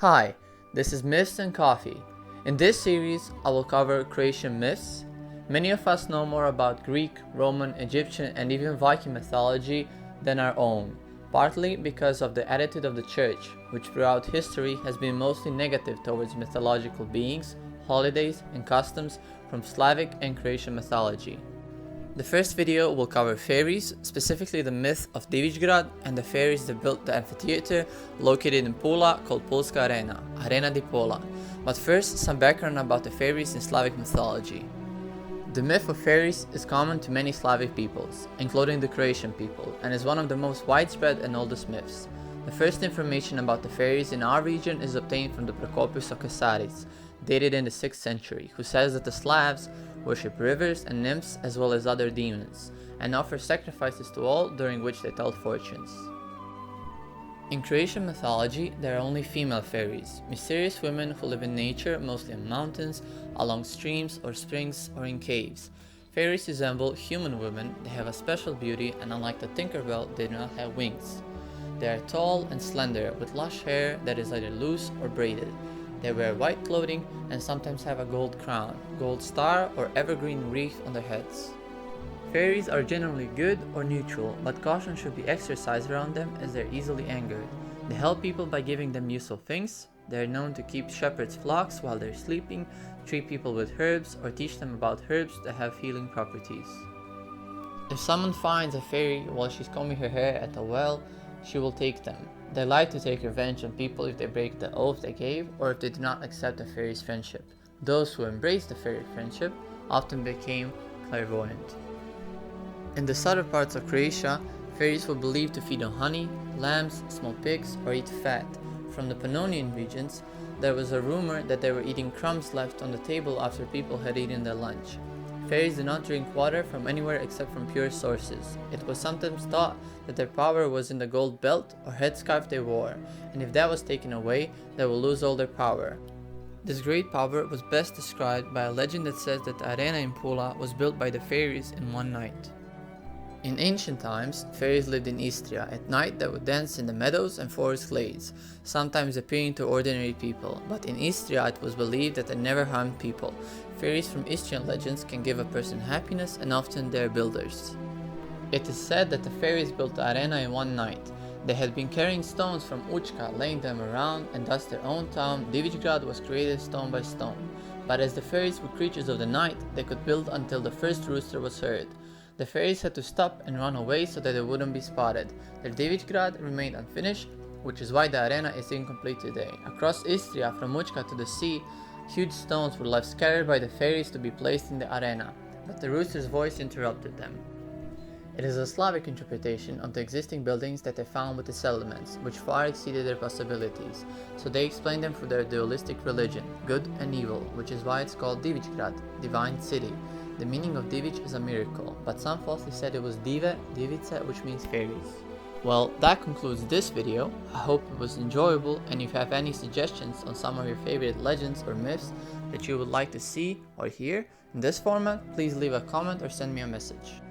Hi, this is Myths and Coffee. In this series, I will cover Croatian myths. Many of us know more about Greek, Roman, Egyptian, and even Viking mythology than our own, partly because of the attitude of the church, which throughout history has been mostly negative towards mythological beings, holidays, and customs from Slavic and Croatian mythology. The first video will cover fairies, specifically the myth of Divičgrad and the fairies that built the amphitheater located in Pula called Pulska Arena, Arena di Pula. But first, some background about the fairies in Slavic mythology. The myth of fairies is common to many Slavic peoples, including the Croatian people, and is one of the most widespread and oldest myths. The first information about the fairies in our region is obtained from the Procopius of Casaris, dated in the 6th century, who says that the Slavs worship rivers and nymphs as well as other demons, and offer sacrifices to all, during which they tell fortunes. In Croatian mythology, there are only female fairies, mysterious women who live in nature, mostly in mountains, along streams or springs, or in caves. Fairies resemble human women, they have a special beauty, and unlike the Tinkerbell, they do not have wings. They are tall and slender, with lush hair that is either loose or braided. They wear white clothing and sometimes have a gold crown, gold star, or evergreen wreath on their heads. Fairies are generally good or neutral, but caution should be exercised around them as they are easily angered. They help people by giving them useful things. They are known to keep shepherds' flocks while they are sleeping, treat people with herbs, or teach them about herbs that have healing properties. If someone finds a fairy while she's combing her hair at a well, she will take them. They like to take revenge on people if they break the oath they gave or if they do not accept the fairy's friendship. Those who embraced the fairy friendship often became clairvoyant. In the southern parts of Croatia, fairies were believed to feed on honey, lambs, small pigs, or eat fat. From the Pannonian regions, there was a rumor that they were eating crumbs left on the table after people had eaten their lunch. Fairies did not drink water from anywhere except from pure sources. It was sometimes thought that their power was in the gold belt or headscarf they wore, and if that was taken away, they would lose all their power. This great power was best described by a legend that says that the arena in Pula was built by the fairies in one night. In ancient times, fairies lived in Istria. At night they would dance in the meadows and forest glades, sometimes appearing to ordinary people, but in Istria it was believed that they never harmed people. Fairies from Istrian legends can give a person happiness, and often they are builders. It is said that the fairies built the arena in one night. They had been carrying stones from Učka, laying them around, and thus their own town, Divičgrad, was created stone by stone. But as the fairies were creatures of the night, they could build until the first rooster was heard. The fairies had to stop and run away so that they wouldn't be spotted. Their Divičgrad remained unfinished, which is why the arena is incomplete today. Across Istria, from Učka to the sea, huge stones were left scattered by the fairies to be placed in the arena, but the rooster's voice interrupted them. It is a Slavic interpretation of the existing buildings that they found with the settlements, which far exceeded their possibilities, so they explained them through their dualistic religion, good and evil, which is why it's called Divičgrad, divine city. The meaning of Divič is a miracle, but some falsely said it was Dive, Divice, which means fairies. Well, that concludes this video. I hope it was enjoyable, and if you have any suggestions on some of your favorite legends or myths that you would like to see or hear in this format, please leave a comment or send me a message.